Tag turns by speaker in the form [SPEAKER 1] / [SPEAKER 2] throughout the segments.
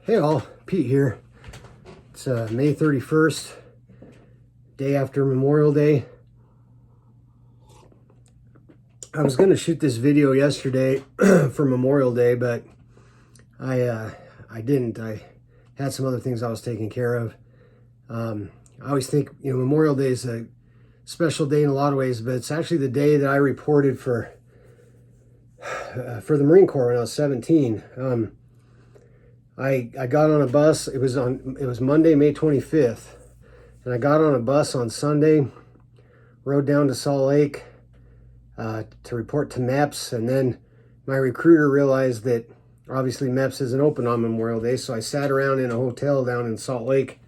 [SPEAKER 1] Hey all, Pete here. It's May 31st, day after Memorial Day. I was going to shoot this video yesterday for Memorial Day, but I didn't. I had some other things I was taking care of. I always think, Memorial Day is a special day in a lot of ways, but it's actually the day that I reported for the Marine Corps when I was 17. I got on a bus. It was Monday, May 25th, and I got on a bus on Sunday, rode down to Salt Lake to report to MEPS, and then my recruiter realized that obviously MEPS isn't open on Memorial Day, so I sat around in a hotel down in Salt Lake.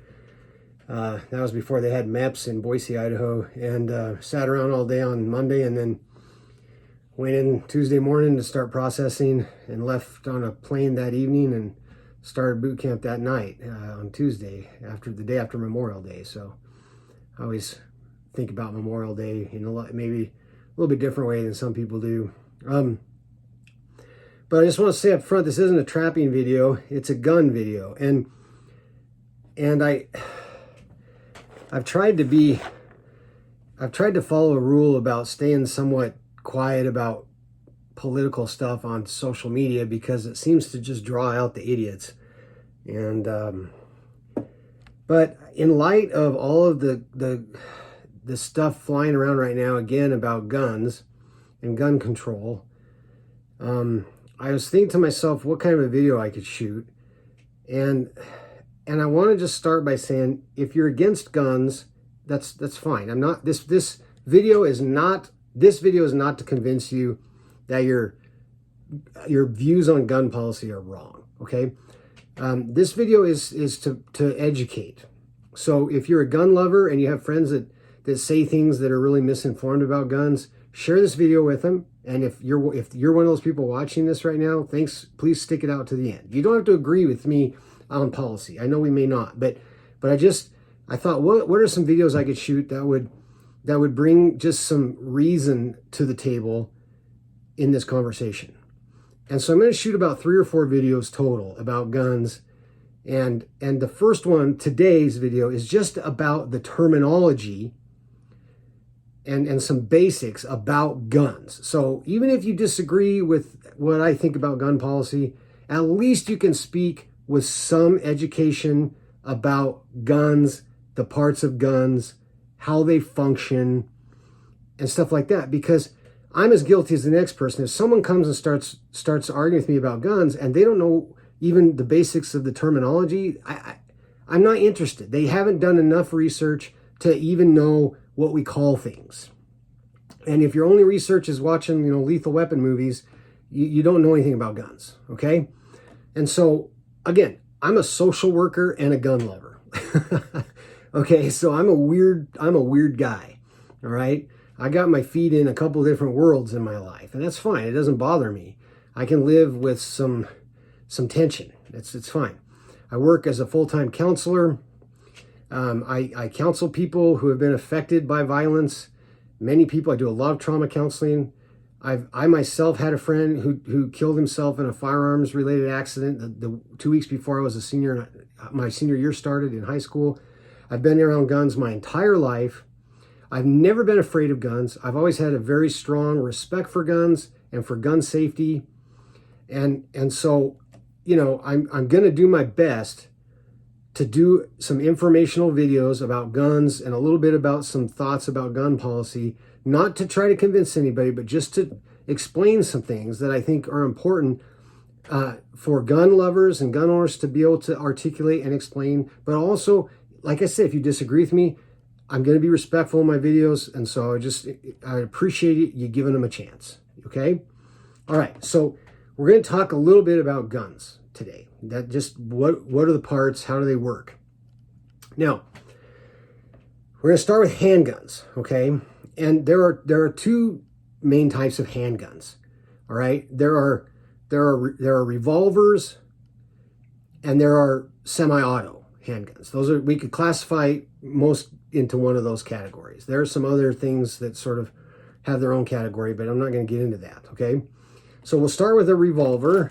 [SPEAKER 1] That was before they had MEPS in Boise, Idaho, and sat around all day on Monday, and then went in Tuesday morning to start processing, and left on a plane that evening and started boot camp that night on Tuesday, after the day after Memorial Day. So I always think about Memorial Day in maybe a little bit different way than some people do. But I just want to say up front, this isn't a trapping video; it's a gun video, and I've tried to follow a rule about staying somewhat quiet about political stuff on social media, because it seems to just draw out the idiots. And but in light of all of the stuff flying around right now, again, about guns and gun control, I was thinking to myself what kind of a video I could shoot, and I want to just start by saying, if you're against guns, that's fine. I'm not. This video is not to convince you that your views on gun policy are wrong. Okay, this video is to educate. So if you're a gun lover and you have friends that say things that are really misinformed about guns, share this video with them. And if you're one of those people watching this right now, please stick it out to the end. You don't have to agree with me on policy. I know we may not, but I thought, what are some videos I could shoot that would bring just some reason to the table in this conversation. And so I'm going to shoot about 3 or 4 videos total about guns. And the first one, today's video, is just about the terminology and some basics about guns. So even if you disagree with what I think about gun policy, at least you can speak with some education about guns, the parts of guns, how they function, and stuff like that. Because I'm as guilty as the next person. If someone comes and starts arguing with me about guns and they don't know even the basics of the terminology, I'm not interested. They haven't done enough research to even know what we call things. And if your only research is watching, lethal weapon movies, you don't know anything about guns. Okay? And so again, I'm a social worker and a gun lover. Okay, so I'm a weird guy. All right? I got my feet in a couple different worlds in my life, and that's fine. It doesn't bother me. I can live with some tension. It's fine. I work as a full-time counselor. I counsel people who have been affected by violence. Many people. I do a lot of trauma counseling. I myself had a friend who killed himself in a firearms-related accident the 2 weeks before I was a senior. My senior year started in high school. I've been around guns my entire life. I've never been afraid of guns. I've always had a very strong respect for guns and for gun safety. And so, I'm going to do my best to do some informational videos about guns and a little bit about some thoughts about gun policy, not to try to convince anybody, but just to explain some things that I think are important for gun lovers and gun owners to be able to articulate and explain. But also, like I said, if you disagree with me, I'm going to be respectful in my videos, and so I appreciate you giving them a chance, okay? All right, so we're going to talk a little bit about guns today. That just what are the parts, how do they work? Now, we're going to start with handguns, okay? And there are 2 main types of handguns, all right? There are revolvers, and there are semi-auto handguns. We could classify most into one of those categories. There are some other things that sort of have their own category, but I'm not going to get into that, okay? So we'll start with a revolver.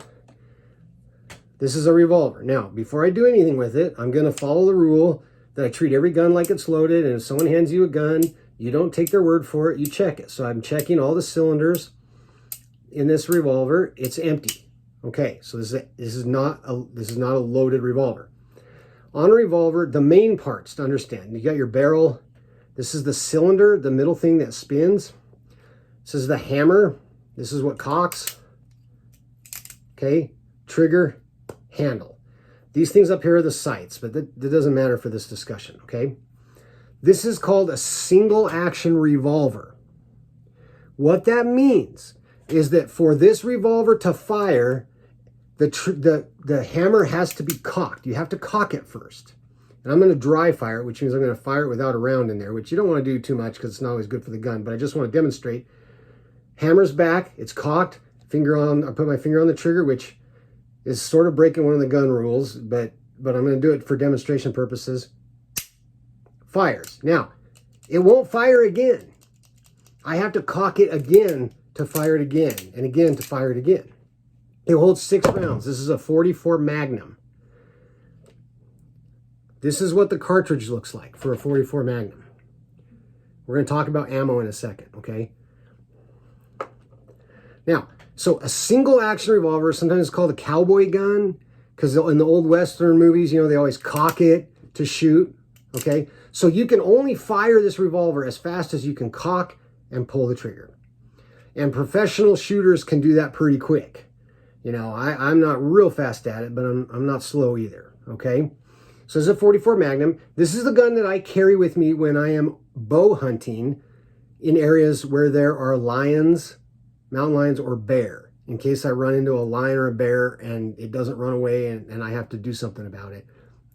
[SPEAKER 1] This is a revolver. Now, before I do anything with it, I'm going to follow the rule that I treat every gun like it's loaded, and if someone hands you a gun, you don't take their word for it, you check it. So I'm checking all the cylinders in this revolver. It's empty. Okay, so this is not a loaded revolver. On a revolver, the main parts to understand, you got your barrel. This is the cylinder, the middle thing that spins. This is the hammer. This is what cocks. Okay, trigger, handle. These things up here are the sights, but that doesn't matter for this discussion, okay? This is called a single action revolver. What that means is that for this revolver to fire, the hammer has to be cocked. You have to cock it first. And I'm going to dry fire it, which means I'm going to fire it without a round in there, which you don't want to do too much because it's not always good for the gun, but I just want to demonstrate. Hammer's back, it's cocked, I put my finger on the trigger, which is sort of breaking one of the gun rules, but I'm going to do it for demonstration purposes. Fires. Now, it won't fire again. I have to cock it again to fire it again, and again to fire it again. It holds 6 rounds. This is a 44 Magnum. This is what the cartridge looks like for a 44 Magnum. We're going to talk about ammo in a second, okay? Now, so a single action revolver, sometimes it's called a cowboy gun, because in the old Western movies, you know, they always cock it to shoot, okay? So you can only fire this revolver as fast as you can cock and pull the trigger. And professional shooters can do that pretty quick. You know, I'm not real fast at it, but I'm not slow either, okay? So this is a 44 Magnum. This is the gun that I carry with me when I am bow hunting in areas where there are lions, mountain lions, or bear, in case I run into a lion or a bear and it doesn't run away and I have to do something about it.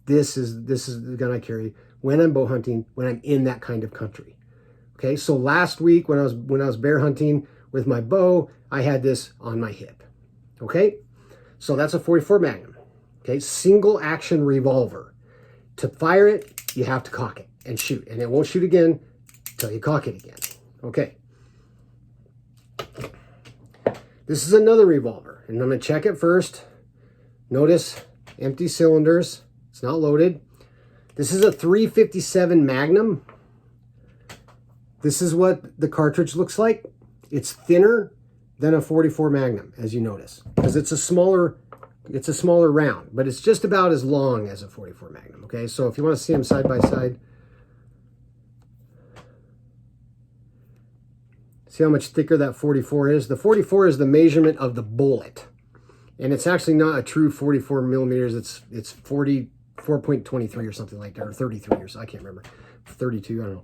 [SPEAKER 1] This is the gun I carry when I'm bow hunting, when I'm in that kind of country. Okay, so last week when I was bear hunting with my bow, I had this on my hip. Okay, so that's a 44 Magnum. Okay, single action revolver. To fire it, you have to cock it and shoot, and it won't shoot again until you cock it again. Okay. This is another revolver, and I'm going to check it first. Notice empty cylinders. It's not loaded. This is a 357 Magnum. This is what the cartridge looks like. It's thinner than a 44 Magnum, as you notice, because it's a smaller round, but it's just about as long as a 44 Magnum. Okay, so if you want to see them side by side, see how much thicker that 44 is? The 44 is the measurement of the bullet. And it's actually not a true 44 millimeters. It's 44.23 or something like that, or 33 or so. I can't remember. 32, I don't know.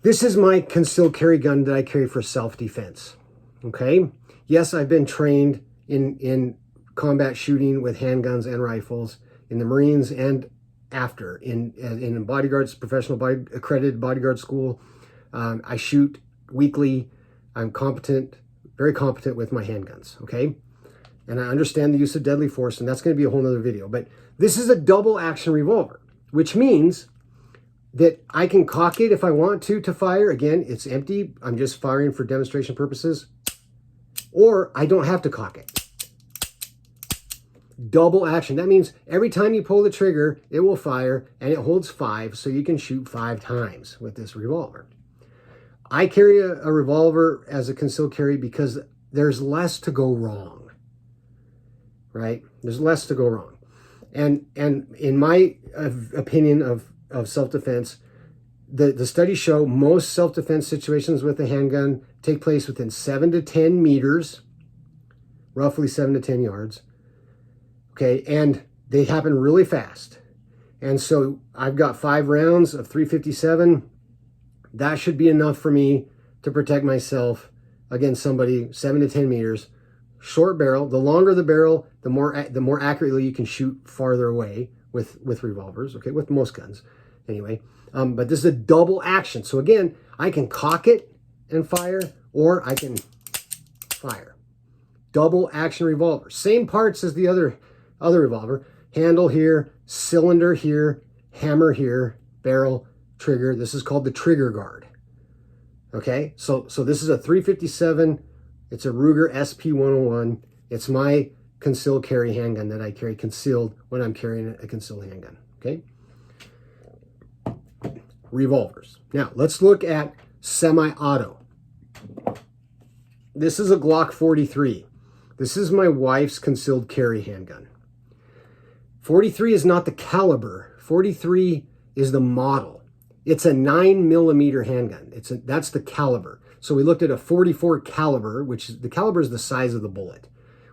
[SPEAKER 1] This is my concealed carry gun that I carry for self-defense. Okay? Yes, I've been trained in combat shooting with handguns and rifles in the Marines and after in bodyguards, professional accredited bodyguard school. I shoot weekly. I'm competent, very competent with my handguns, okay? And I understand the use of deadly force, and that's going to be a whole nother video. But this is a double action revolver, which means that I can cock it if I want to fire. Again, it's empty. I'm just firing for demonstration purposes. Or I don't have to cock it. Double action. That means every time you pull the trigger, it will fire, and it holds 5, so you can shoot 5 times with this revolver. I carry a revolver as a concealed carry because there's less to go wrong, right? There's less to go wrong. And in my opinion of self-defense, the studies show most self-defense situations with a handgun take place within 7 to 10 meters, roughly 7 to 10 yards. Okay, and they happen really fast. And so I've got 5 rounds of 357. That should be enough for me to protect myself against somebody 7 to 10 meters. Short barrel. The longer the barrel, the more accurately you can shoot farther away with revolvers. Okay, with most guns, anyway. But this is a double action. So again, I can cock it and fire, or I can fire. Double action revolver. Same parts as the other revolver. Handle here, cylinder here, hammer here, barrel, trigger. This is called the trigger guard. Okay, so this is a 357. It's a Ruger SP101. It's my concealed carry handgun that I carry concealed when I'm carrying a concealed handgun, okay? Revolvers. Now, let's look at semi-auto. This is a Glock 43. This is my wife's concealed carry handgun. 43 is not the caliber. 43 is the model. It's a 9mm handgun. That's the caliber. So we looked at a 44 caliber, which is, the caliber is the size of the bullet.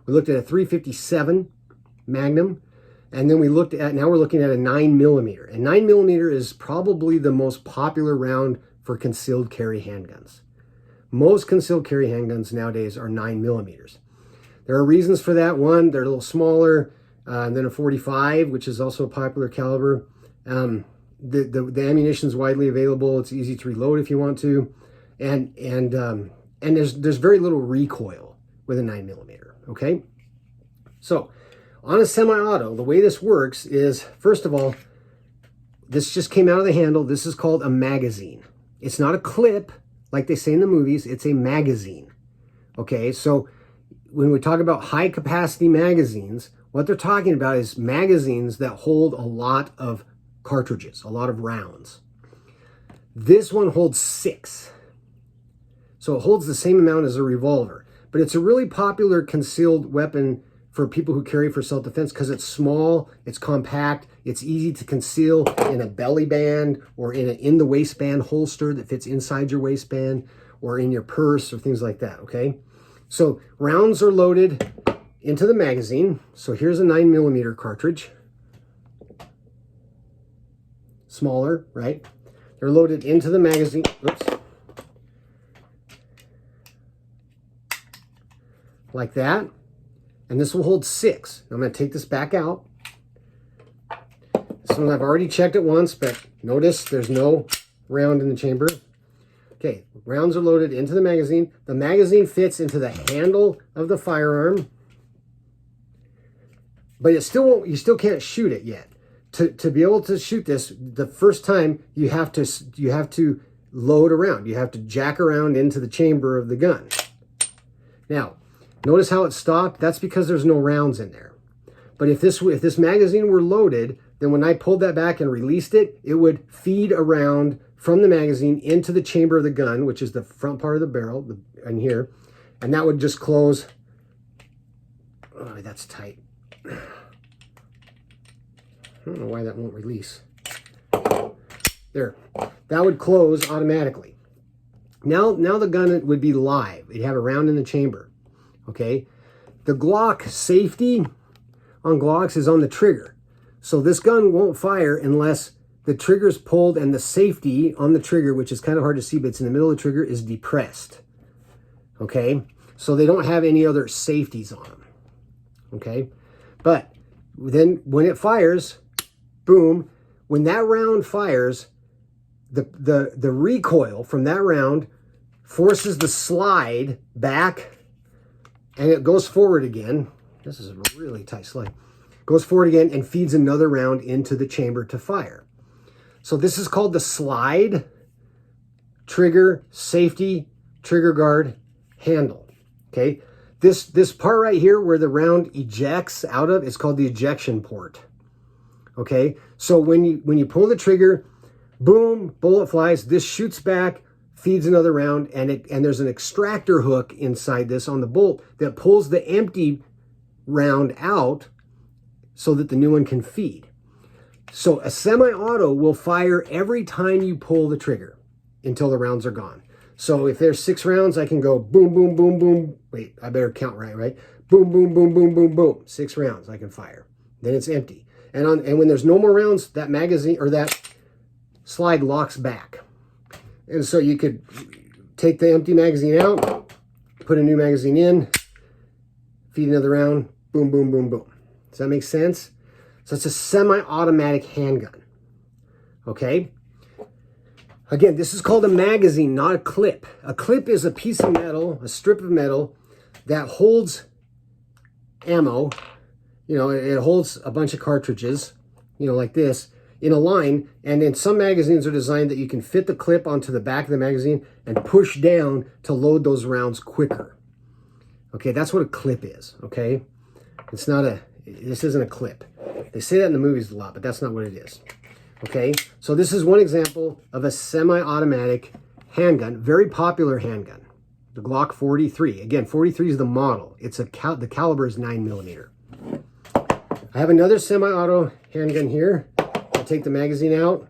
[SPEAKER 1] We looked at a 357 Magnum, and then now we're looking at a 9mm. And 9mm is probably the most popular round for concealed carry handguns. Most concealed carry handguns nowadays are 9mm. There are reasons for that. One, they're a little smaller than a 45, which is also a popular caliber. The ammunition is widely available. It's easy to reload if you want to, and there's very little recoil with a 9mm. Okay, so on a semi-auto, the way this works is, first of all, this just came out of the handle. This is called a magazine. It's not a clip like they say in the movies. It's a magazine. Okay, so when we talk about high capacity magazines, what they're talking about is magazines that hold a lot of cartridges, a lot of rounds. This one holds 6. So it holds the same amount as a revolver, but it's a really popular concealed weapon for people who carry for self-defense because it's small, it's compact, it's easy to conceal in a belly band or in the waistband holster that fits inside your waistband or in your purse or things like that, okay? So rounds are loaded into the magazine. So here's a 9mm cartridge. Smaller, right? They're loaded into the magazine. Oops. Like that. And this will hold 6. I'm going to take this back out. This one I've already checked it once, but notice there's no round in the chamber. Okay, rounds are loaded into the magazine. The magazine fits into the handle of the firearm, but it still won't, you still can't shoot it yet. To be able to shoot this, the first time you have to load around. You have to jack around into the chamber of the gun. Now, notice how it stopped? That's because there's no rounds in there. But if this magazine were loaded, then when I pulled that back and released it, it would feed around from the magazine into the chamber of the gun, which is the front part of the barrel, in here, and that would just close. Oh, that's tight. I don't know why that won't release. There, that would close automatically. Now the gun would be live. It'd have a round in the chamber, okay? The Glock safety on Glocks is on the trigger. So this gun won't fire unless the trigger's pulled and the safety on the trigger, which is kind of hard to see, but it's in the middle of the trigger, is depressed, okay? So they don't have any other safeties on them, okay? But then when it fires, boom, when that round fires, the recoil from that round forces the slide back and it goes forward again. This is a really tight slide. Goes forward again and feeds another round into the chamber to fire. So this is called the slide, trigger, safety, trigger guard, handle, okay? This part right here where the round ejects out of is called the ejection port, okay? So when you pull the trigger, boom, bullet flies, this shoots back, feeds another round, and there's an extractor hook inside this on the bolt that pulls the empty round out so that the new one can feed. So a semi-auto will fire every time you pull the trigger until the rounds are gone. So if there's 6 rounds, I can go boom, boom, boom, boom. Wait, I better count right? Boom, boom, boom, boom, boom, boom. 6 rounds I can fire. Then it's empty. And when there's no more rounds, that magazine or that slide locks back. And so you could take the empty magazine out, put a new magazine in, feed another round, boom, boom, boom, boom. Does that make sense? So it's a semi-automatic handgun, okay? Again, this is called a magazine, not a clip. A clip is a piece of metal, a strip of metal that holds ammo. You know, it holds a bunch of cartridges, you know, like this, in a line. And then some magazines are designed that you can fit the clip onto the back of the magazine and push down to load those rounds quicker. Okay, that's what a clip is, okay? It's not a, this isn't a clip. They say that in the movies a lot, but that's not what it is. Okay, so this is one example of a semi-automatic handgun, very popular handgun, the Glock 43. Again, 43 is the model. It's the caliber is 9mm. I have another semi-auto handgun here. I'll take the magazine out.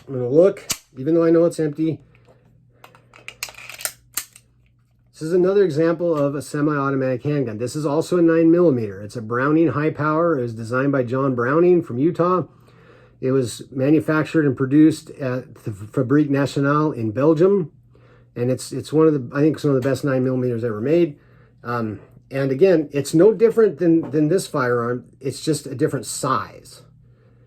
[SPEAKER 1] I'm gonna look, even though I know it's empty. This is another example of a semi-automatic handgun. This is also a 9mm. It's a Browning high power. It was designed by John Browning from Utah. It was manufactured and produced at the Fabrique Nationale in Belgium. And it's one of the, I think it's one of the best 9mm ever made. And again, it's no different than this firearm. It's just a different size.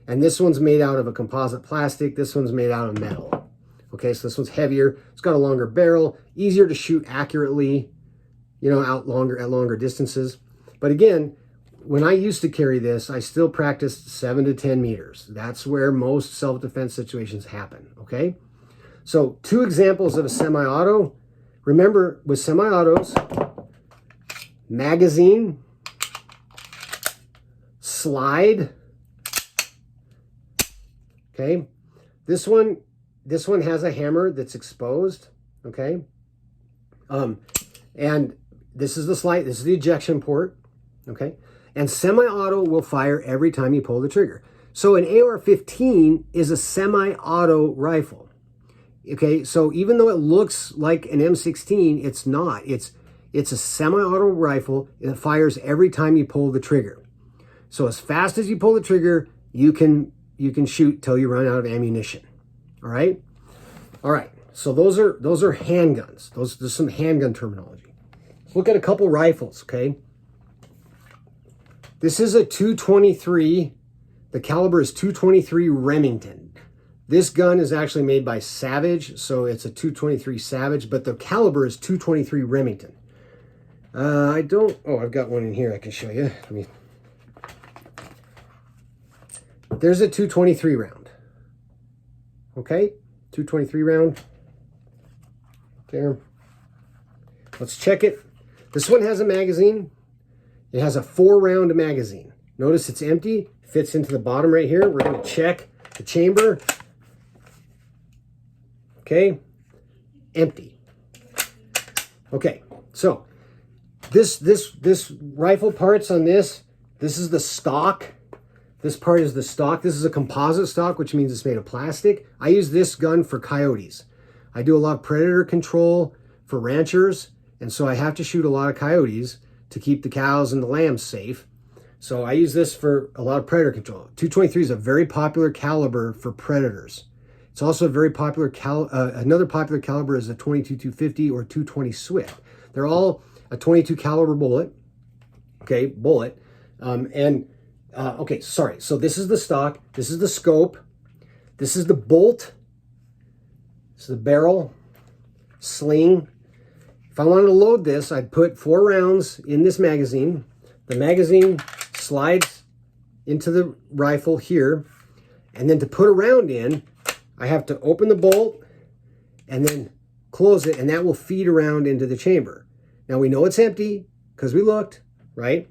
[SPEAKER 1] And this one's made out of a composite plastic. This one's made out of metal. Okay, so this one's heavier. It's got a longer barrel, easier to shoot accurately, you know, at longer distances. But again, when I used to carry this, I still practiced 7 to 10 meters. That's where most self-defense situations happen, okay? So 2 examples of a semi-auto. Remember, with semi-autos, magazine, slide, okay? This one has a hammer that's exposed, okay? And this is the slide, this is the ejection port, okay? And semi-auto will fire every time you pull the trigger. So an AR-15 is a semi-auto rifle. Okay, so even though it looks like an M16, it's not. It's a semi-auto rifle that fires every time you pull the trigger. So as fast as you pull the trigger, you can shoot till you run out of ammunition. All right? All right. So those are handguns. There's some handgun terminology. Let's look at a couple rifles, okay? This is a 223. The caliber is 223 Remington. This gun is actually made by Savage, so it's a 223 Savage, but the caliber is 223 Remington. I've got one in here I can show you. There's a 223 round. Okay, 223 round. There. Let's check it. This one has a magazine. It has a 4-round magazine. Notice it's empty, fits into the bottom right here. We're going to check the chamber. Okay, empty. Okay, so this rifle parts on this is the stock. This part is the stock. This is a composite stock, which means it's made of plastic. I use this gun for coyotes. I do a lot of predator control for ranchers, and so I have to shoot a lot of coyotes to keep the cows and the lambs safe. So I use this for a lot of predator control. 223 is a very popular caliber for predators. It's also a very popular, another popular caliber is a 22-250 or 220 Swift. They're all a 22 caliber bullet, okay, okay, sorry. So this is the stock, this is the scope, this is the bolt, this is the barrel, sling. If I wanted to load this, I'd put 4 rounds in this magazine. The magazine slides into the rifle here. And then to put a round in, I have to open the bolt and then close it, and that will feed around into the chamber. Now we know it's empty because we looked, right?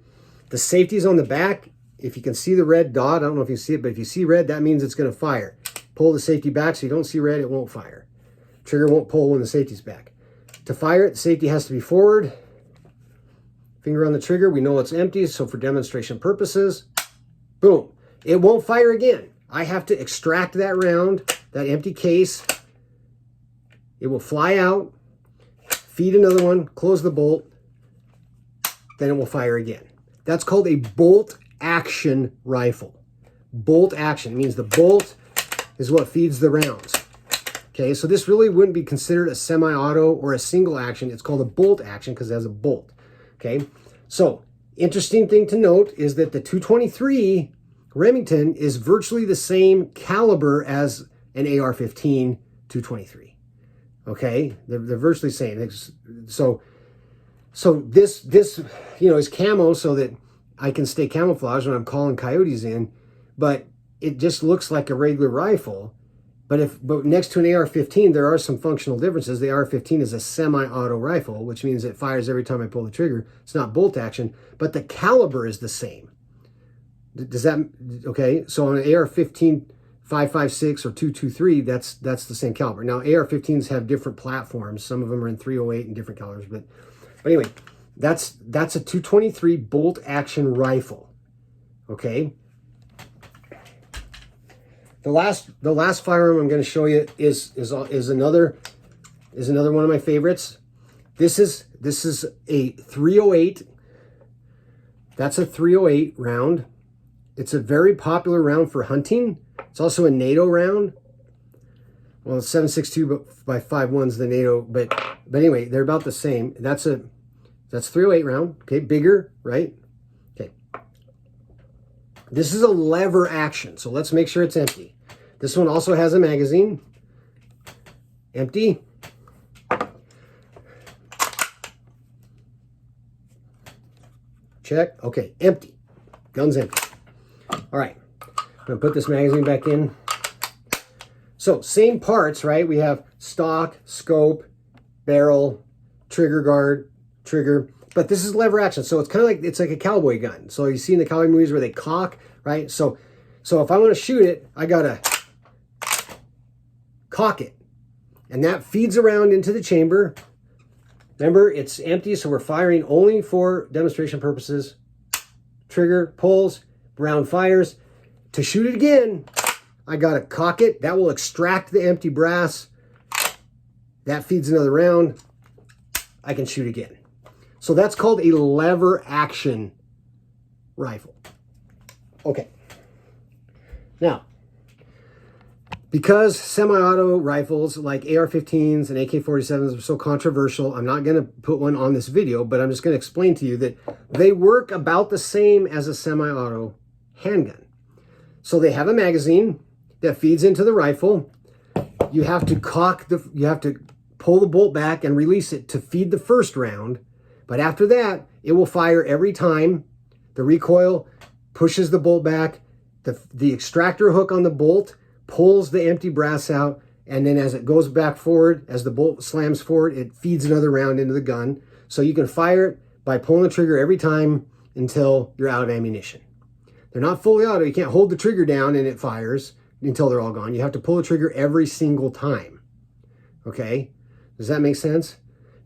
[SPEAKER 1] The safety's on the back. If you can see the red dot, I don't know if you see it, but if you see red, that means it's going to fire. Pull the safety back so you don't see red, it won't fire. Trigger won't pull when the safety's back. To fire it, the safety has to be forward. Finger on the trigger, we know it's empty, so for demonstration purposes, boom. It won't fire again. I have to extract that round, that empty case. It will fly out, feed another one, close the bolt, then it will fire again. That's called a bolt action rifle. Bolt action means the bolt is what feeds the rounds. Okay, so this really wouldn't be considered a semi-auto or a single action. It's called a bolt action because it has a bolt. Okay, so interesting thing to note is that the 223 Remington is virtually the same caliber as an AR-15 223. Okay, they're virtually the same. So this is camo so that I can stay camouflaged when I'm calling coyotes in, but it just looks like a regular rifle. But next to an AR-15, there are some functional differences. The AR-15 is a semi-auto rifle, which means it fires every time I pull the trigger. It's not bolt action, but the caliber is the same. Does that, okay? So on an AR-15 5.56 or 2.23, that's the same caliber. Now AR-15s have different platforms. Some of them are in 308 and different calibers, but anyway, that's a 223 bolt action rifle. Okay. The last firearm I'm going to show you is another one of my favorites. This is a 308. That's a 308 round. It's a very popular round for hunting. It's also a NATO round. Well, 7.62 by 5.1 is the NATO, but anyway, they're about the same. That's 308 round. Okay, bigger, right? Okay. This is a lever action, so let's make sure it's empty. This one also has a magazine. Empty. Check. Okay, empty. Gun's empty. All right. I'm going to put this magazine back in. So, same parts, right? We have stock, scope, barrel, trigger guard, trigger. But this is lever action, so it's kind of like a cowboy gun. So you see in the cowboy movies where they cock, right? So if I want to shoot it, I got to cock it. And that feeds around into the chamber. Remember, it's empty, so we're firing only for demonstration purposes. Trigger pulls, round fires. To shoot it again, I got to cock it. That will extract the empty brass. That feeds another round. I can shoot again. So that's called a lever action rifle. Okay. Now, because semi-auto rifles like AR-15s and AK-47s are so controversial, I'm not going to put one on this video, but I'm just going to explain to you that they work about the same as a semi-auto handgun. So they have a magazine that feeds into the rifle. You have to you have to pull the bolt back and release it to feed the first round. But after that, it will fire every time. The recoil pushes the bolt back. The extractor hook on the bolt pulls the empty brass out. And then as it goes back forward, as the bolt slams forward, it feeds another round into the gun. So you can fire it by pulling the trigger every time until you're out of ammunition. They're not fully auto. You can't hold the trigger down and it fires until they're all gone. You have to pull the trigger every single time. Okay? Does that make sense?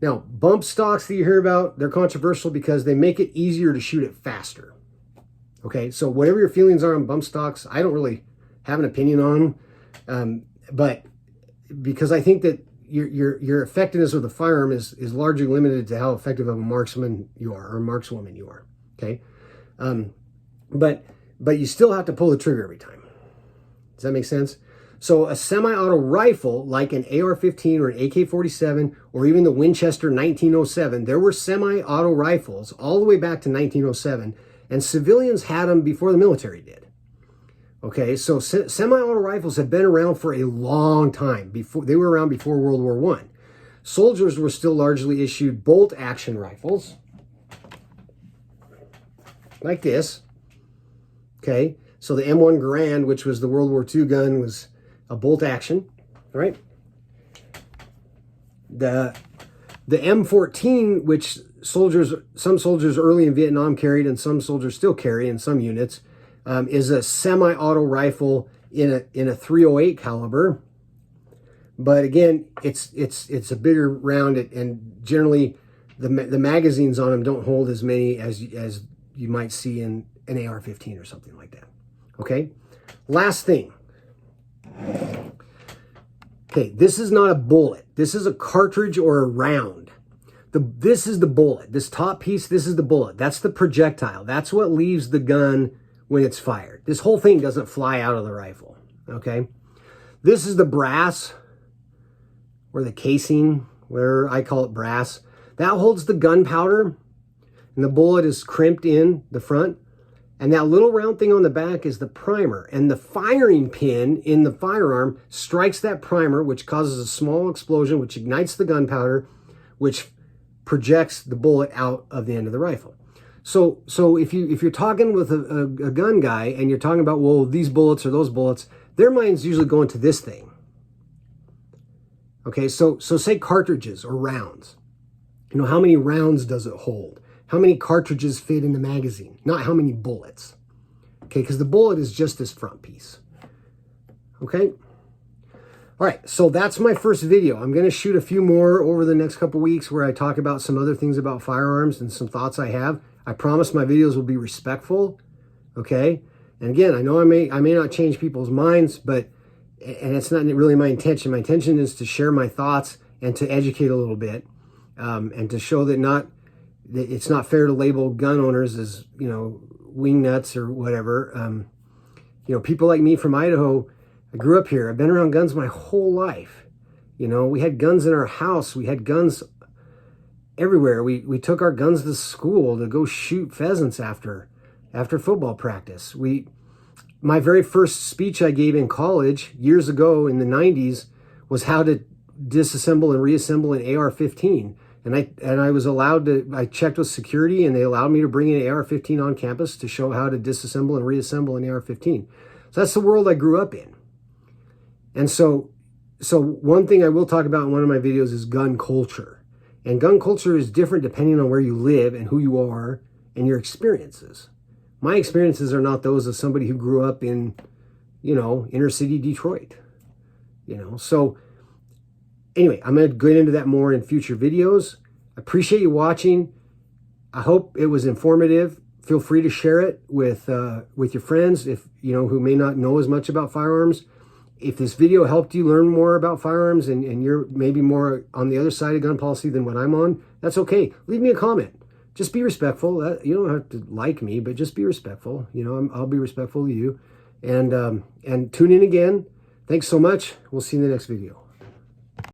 [SPEAKER 1] Now, bump stocks that you hear about, they're controversial because they make it easier to shoot it faster. Okay? So whatever your feelings are on bump stocks, I don't really have an opinion on them. But because I think that your effectiveness with a firearm is largely limited to how effective of a marksman you are or markswoman you are. Okay? But you still have to pull the trigger every time. Does that make sense? So a semi-auto rifle like an AR-15 or an AK-47 or even the Winchester 1907, there were semi-auto rifles all the way back to 1907, and civilians had them before the military did. Okay, so semi-auto rifles have been around for a long time. They were around before World War I. Soldiers were still largely issued bolt action rifles like this. Okay, so the M1 Garand, which was the World War II gun, was a bolt action, right? The M14, which some soldiers early in Vietnam carried and some soldiers still carry in some units, is a semi-auto rifle in a 308 caliber. But again, it's a bigger round, and generally the magazines on them don't hold as many as you might see in an AR-15 or something like that. Okay, last thing. Okay, this is not a bullet. This is a cartridge or a round. This is the bullet. This top piece, this is the bullet. That's the projectile. That's what leaves the gun when it's fired. This whole thing doesn't fly out of the rifle. Okay, this is the brass or the casing, where I call it brass. That holds the gunpowder, and the bullet is crimped in the front. And that little round thing on the back is the primer. And the firing pin in the firearm strikes that primer, which causes a small explosion, which ignites the gunpowder, which projects the bullet out of the end of the rifle. So if you're talking with a gun guy and you're talking about, well, these bullets or those bullets, their mind's usually going to this thing. Okay, so say cartridges or rounds. You know, how many rounds does it hold? How many cartridges fit in the magazine? Not how many bullets. Okay, because the bullet is just this front piece. Okay? All right, so that's my first video. I'm going to shoot a few more over the next couple weeks where I talk about some other things about firearms and some thoughts I have. I promise my videos will be respectful, okay? And again, I know I may not change people's minds, but and it's not really my intention. My intention is to share my thoughts and to educate a little bit, and to show that it's not fair to label gun owners as, you know, wing nuts or whatever. You know, people like me from Idaho, I grew up here. I've been around guns my whole life. You know, we had guns in our house. We had guns everywhere. We took our guns to school to go shoot pheasants after football practice. My very first speech I gave in college years ago in the 90s was how to disassemble and reassemble an AR-15. And I was allowed to, I checked with security and they allowed me to bring an AR-15 on campus to show how to disassemble and reassemble an AR-15. So that's the world I grew up in. And so one thing I will talk about in one of my videos is gun culture. And gun culture is different depending on where you live and who you are and your experiences. My experiences are not those of somebody who grew up in, you know, inner city Detroit, you know. So anyway, I'm going to get into that more in future videos. I appreciate you watching. I hope it was informative. Feel free to share it with your friends, if you know, who may not know as much about firearms. If this video helped you learn more about firearms and you're maybe more on the other side of gun policy than what I'm on, that's okay. Leave me a comment. Just be respectful. You don't have to like me, but just be respectful. You know, I'll be respectful to you. And tune in again. Thanks so much. We'll see you in the next video.